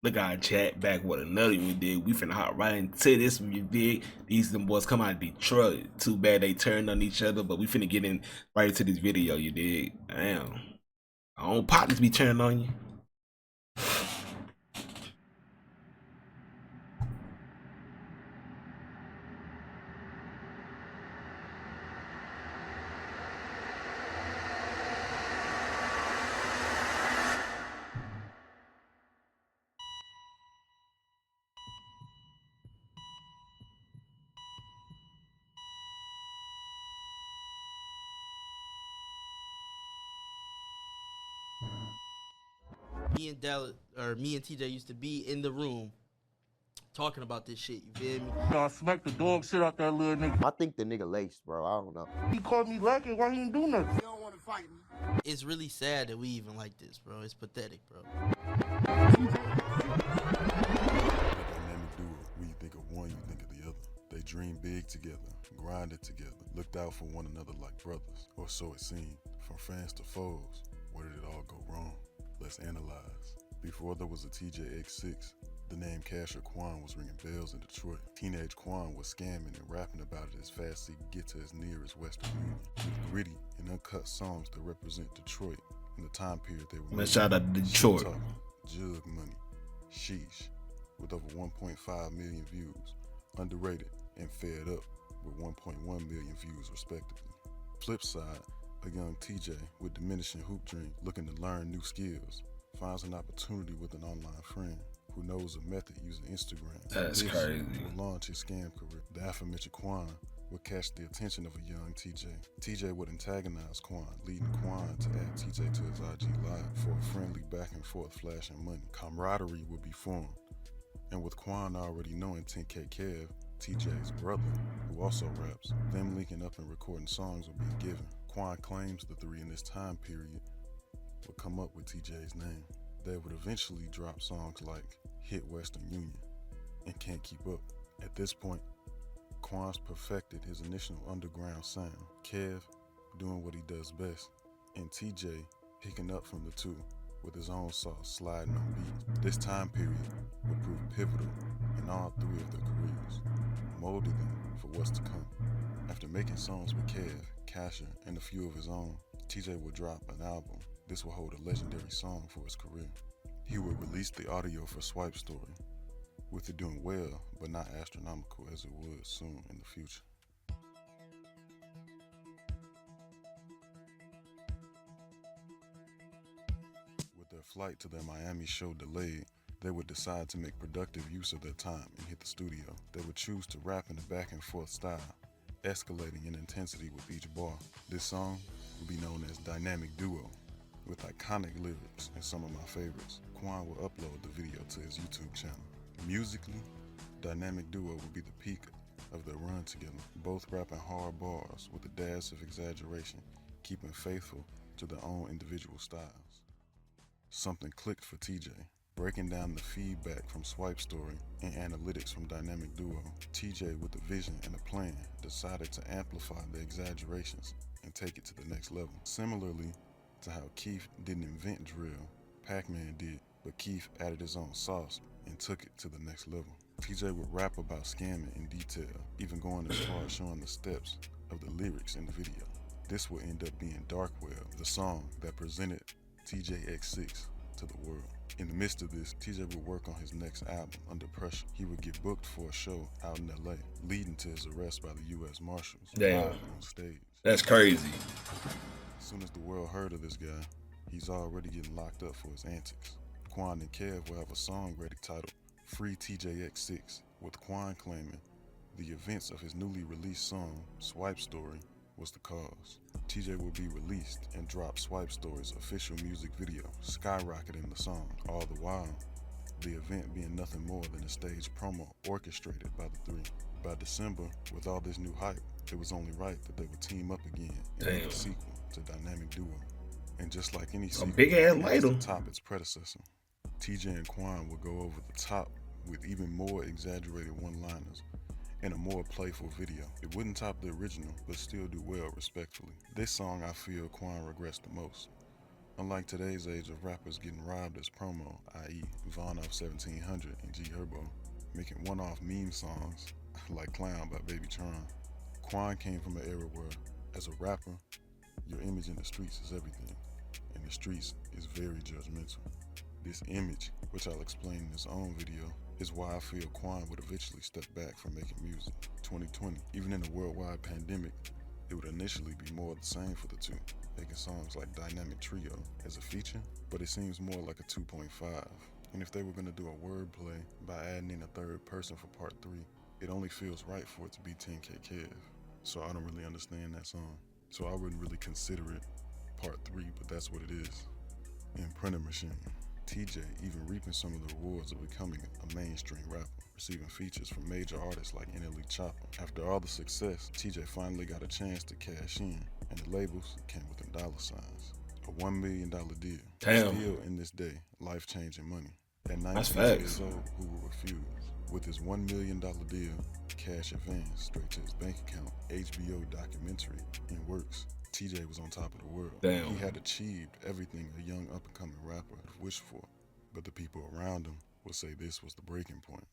Look, I chat back with another one, you dig. We finna hop right into this one, you dig. These them boys come out of Detroit. Too bad they turned on each other, but we finna get in right into this video, you dig. Damn. Our own partners be turning on you. Me and Dallas, or me and TJ used to be in the room talking about this shit. You feel me? I smacked the dog shit out that little nigga. I think the nigga laced, bro. I don't know. He called me lacking. Why he didn't do nothing? You don't want to fight me. It's really sad that we even like this, bro. It's pathetic, bro. Dynamic duo. When you think of one, you think of the other. They dreamed big together, grinded together, looked out for one another like brothers, or so it seemed. From fans to foes, where did it all go wrong? Let's analyze. Before there was a TJX6, the name Casher Quan was ringing bells in Detroit. Teenage Quan was scamming and rapping about it as fast as he could get to his nearest Western Union. With gritty and uncut songs that represent Detroit in the time period they were. Let's shout out to Detroit. Jug Money, Sheesh, with over 1.5 million views, Underrated and Fed Up with 1.1 million views respectively. Flip side, a young TJ with diminishing hoop dreams looking to learn new skills finds an opportunity with an online friend who knows a method using Instagram. That's crazy. Will launch his scam career. The aforementioned Quan would catch the attention of a young TJ. TJ would antagonize Quan, leading Quan to add TJ to his IG Live for a friendly back and forth flashing money. Camaraderie would be formed, and with Quan already knowing 10K Kev, TJ's brother, who also raps, them linking up and recording songs would be a given. Quan claims the three in this time period would come up with TJ's name. They would eventually drop songs like Hit Western Union and Can't Keep Up. At this point, Quan's perfected his initial underground sound, Kev doing what he does best, and TJ picking up from the two with his own sauce sliding on beats. This time period would prove pivotal in all three of their careers, molded them for what's to come. After making songs with Kev, Casher, and a few of his own, TJ would drop an album. This will hold a legendary song for his career. He would release the audio for Swipe Story, with it doing well, but not astronomical as it would soon in the future. With their flight to their Miami show delayed, they would decide to make productive use of their time and hit the studio. They would choose to rap in a back and forth style, escalating in intensity with each bar. This song would be known as Dynamic Duo, with iconic lyrics and some of my favorites. Quan will upload the video to his YouTube channel. Musically, Dynamic Duo will be the peak of their run together, both rapping hard bars with a dash of exaggeration, keeping faithful to their own individual styles. Something clicked for TJ. Breaking down the feedback from Swipe Story and analytics from Dynamic Duo, TJ with a vision and a plan decided to amplify the exaggerations and take it to the next level. Similarly to how Keith didn't invent drill, Pac-Man did, but Keith added his own sauce and took it to the next level. TJ would rap about scamming in detail, even going as far as showing the steps of the lyrics in the video. This would end up being Darkwell, the song that presented TJX6 to the world. In the midst of this, TJ would work on his next album, Under Pressure. He would get booked for a show out in LA, leading to his arrest by the U.S. Marshals Damn. live on stage. That's crazy. As soon as the world heard of this guy, he's already getting locked up for his antics. Quan and Kev will have a song ready titled Free TJX6, with Quan claiming the events of his newly released song, Swipe Story, was the cause. TJ will be released and drop Swipe Story's official music video, skyrocketing the song, all the while the event being nothing more than a stage promo orchestrated by the three. By December, with all this new hype, it was only right that they would team up again and make a sequel to Dynamic Duo. And just like any sequel, big ass it has to lighter. top its predecessor. TJ and Quan would go over the top with even more exaggerated one-liners and a more playful video. It wouldn't top the original, but still do well respectfully. This song I feel Quan regrets the most. Unlike today's age of rappers getting robbed as promo, i.e. Von off 1700 and G Herbo, making one-off meme songs like Clown by Baby Tron, Quan came from an era where, as a rapper, your image in the streets is everything, and the streets is very judgmental. This image, which I'll explain in his own video, is why I feel Quan would eventually step back from making music. 2020, even in a worldwide pandemic, it would initially be more of the same for the two, making songs like Dynamic Trio as a feature, but it seems more like a 2.5. And if they were going to do a wordplay by adding in a third person for part 3, it only feels right for it to be 10K Kev. So I don't really understand that song. So I wouldn't really consider it part 3, but that's what it is. In Printer Machine, TJ even reaping some of the rewards of becoming a mainstream rapper, receiving features from major artists like NLE Chopper. After all the success, TJ finally got a chance to cash in, and the labels came with them dollar signs. A $1 million deal. Damn. Still in this day, life-changing money. At That's 19 years facts. old, who will refuse? With his $1 million deal, cash advance straight to his bank account, HBO documentary in works, TJ was on top of the world. Damn. He had achieved everything a young up-and-coming rapper had wished for, but the people around him would say this was the breaking point.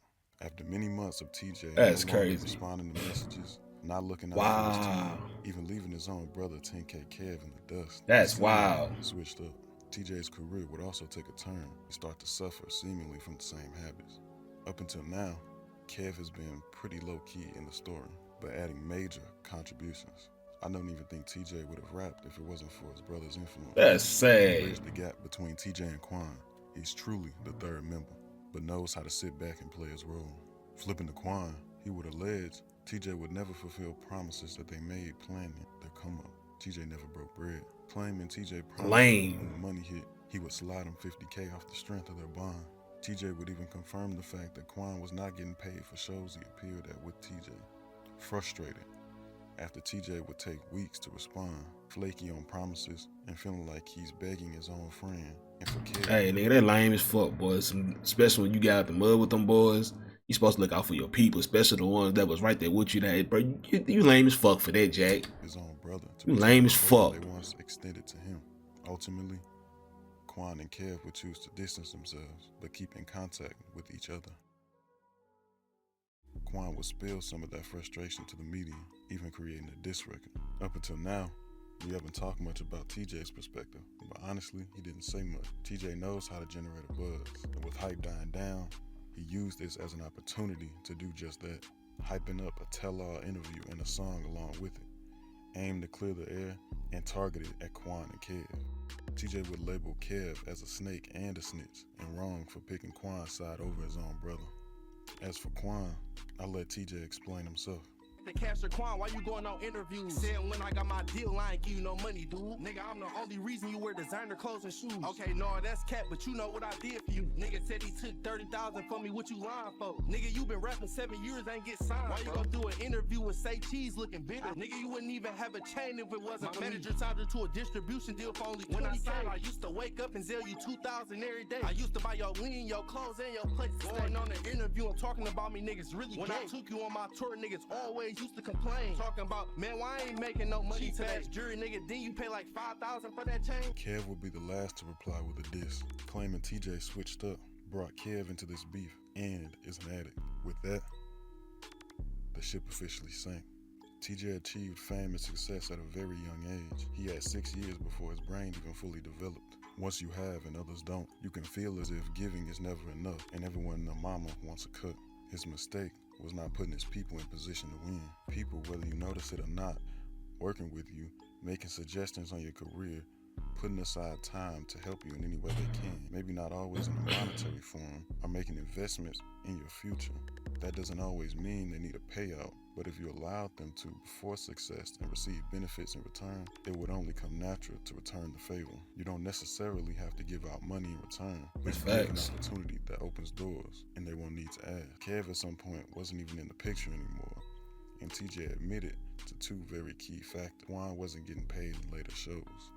After many months of TJ That's no longer crazy. responding to messages, not looking out Wow. for his team, even leaving his own brother 10K Kev in the dust. That's his wild. scene switched up. TJ's career would also take a turn and start to suffer seemingly from the same habits. Up until now, Kev has been pretty low-key in the story, but adding major contributions. I don't even think TJ would have rapped if it wasn't for his brother's influence. That's He sad. bridged the gap between TJ and Quan. He's truly the third member, but knows how to sit back and play his role. Flipping to Quan, he would allege TJ would never fulfill promises that they made planning their come-up. TJ never broke bread, claiming TJ promised Lame. when the money hit, he would slide him $50K off the strength of their bond. TJ would even confirm the fact that Quan was not getting paid for shows he appeared at with TJ. Frustrated, after TJ would take weeks to respond, flaky on promises, and feeling like he's begging his own friend. And for Kev, Hey, nigga, that lame as fuck, boys. Especially when you got out the mud with them boys. You supposed to look out for your people, especially the ones that was right there with you. That, bro, you lame as fuck for that, Jack. his own brother, to You protect lame the as favor fuck. they once extended to him. Ultimately, Quan and Kev would choose to distance themselves, but keep in contact with each other. Quan would spill some of that frustration to the media, even creating a diss record. Up until now, we haven't talked much about TJ's perspective, but honestly, he didn't say much. TJ knows how to generate a buzz, and with hype dying down, he used this as an opportunity to do just that, hyping up a tell-all interview and a song along with it, aimed to clear the air and targeted at Quan and Kev. TJ would label Kev as a snake and a snitch, and wrong for picking Quan's side over his own brother. As for Quan, I'll let TJ explain himself. The Castor Quan, why you going on interviews? Said when I got my deal, I ain't give you no money, dude. Nigga, I'm the only reason you wear designer clothes and shoes. Okay, no, that's cap, but you know what I did for you. Nigga said he took 30,000 from me, what you lying for? Nigga, you been rapping 7 years, ain't get signed. Why you gonna do an interview with Say Cheese looking bitter? Nigga, you wouldn't even have a chain if it wasn't. My manager signed her to a distribution deal for only 20K. When I signed, I used to wake up and sell you 2,000 every day. I used to buy your lean, your clothes, and your place. Going on the interview and talking about me, niggas really when I took you on my tour, niggas always used to complain. Talking about, man, why I ain't making no money today? Jury, nigga, then you pay like 5,000 for that chain? Kev would be the last to reply with a diss, claiming TJ switched up, brought Kev into this beef, and is an addict. With that, the ship officially sank. TJ achieved fame and success at a very young age. He had 6 years before his brain even fully developed. Once you have and others don't, you can feel as if giving is never enough, and everyone and their mama wants a cut. His mistake was not putting his people in position to win. People, whether you notice it or not, working with you, making suggestions on your career, putting aside time to help you in any way they can, maybe not always in a monetary form, or making investments in your future. That doesn't always mean they need a payout, but if you allowed them to before success and receive benefits in return, it would only come natural to return the favor. You don't necessarily have to give out money in return, but That's you give an facts. opportunity that opens doors, and they won't need to ask. Kev at some point wasn't even in the picture anymore, and TJ admitted to two very key factors. Quan wasn't getting paid in later shows,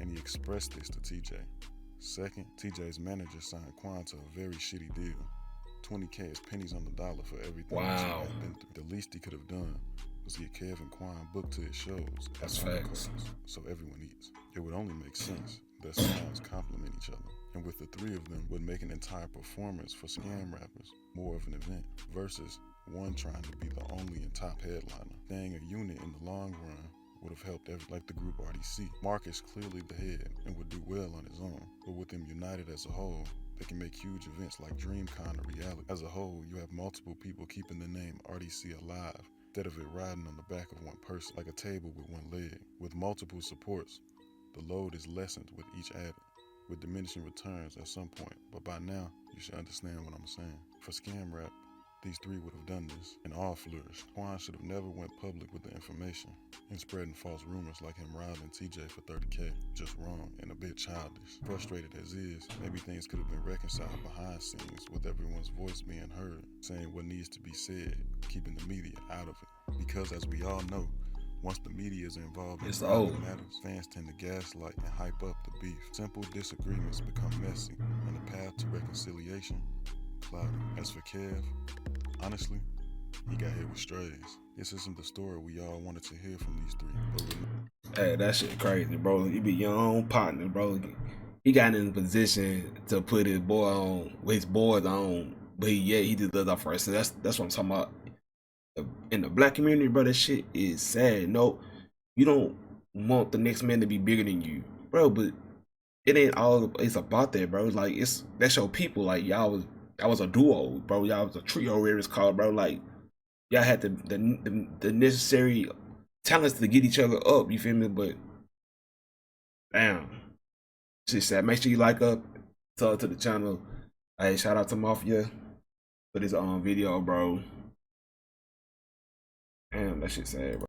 and he expressed this to TJ. Second, TJ's manager signed Quan to a very shitty deal. 20K is pennies on the dollar for everything Wow. TJ had been through. The least he could have done was get Kev and Quan booked to his shows That's as facts. undercards, so everyone eats. It would only make sense their sounds complement each other. And with the three of them would make an entire performance for scam rappers more of an event, versus one trying to be the only and top headliner. Staying a unit in the long run would have helped like the group RDC. Mark is clearly the head and would do well on his own, but with them united as a whole, they can make huge events like DreamCon a reality. As a whole, you have multiple people keeping the name RDC alive, instead of it riding on the back of one person, like a table with one leg. With multiple supports, the load is lessened with each added, with diminishing returns at some point, but by now, you should understand what I'm saying. For scam rap, these three would have done this, and all flourished. Twan should have never went public with the information and spreading false rumors like him robbing TJ for 30K. Just wrong and a bit childish. Frustrated as is, maybe things could have been reconciled behind scenes with everyone's voice being heard, saying what needs to be said, keeping the media out of it. Because as we all know, once the media is involved in private matters, fans tend to gaslight and hype up the beef. Simple disagreements become messy, and the path to reconciliation cloudy. As for Kev, honestly, he got hit with strays. This isn't the story we all wanted to hear from these three. Hey, that shit crazy, bro. You be your own partner, bro. He got in a position to put his boy on, his boys on, but he just does that first. So that's what I'm talking about. In the black community, bro, that shit is sad. No, you don't want the next man to be bigger than you, bro. But it ain't all it's about that, bro. Like that's your people. Like y'all was a duo, bro. Y'all was a trio, whatever it's called, bro. Like y'all had the necessary talents to get each other up. You feel me? But damn, shit sad. Make sure you like up, sub to the channel. Hey, shout out to Mafia for this video, bro. Damn, that shit sad, bro.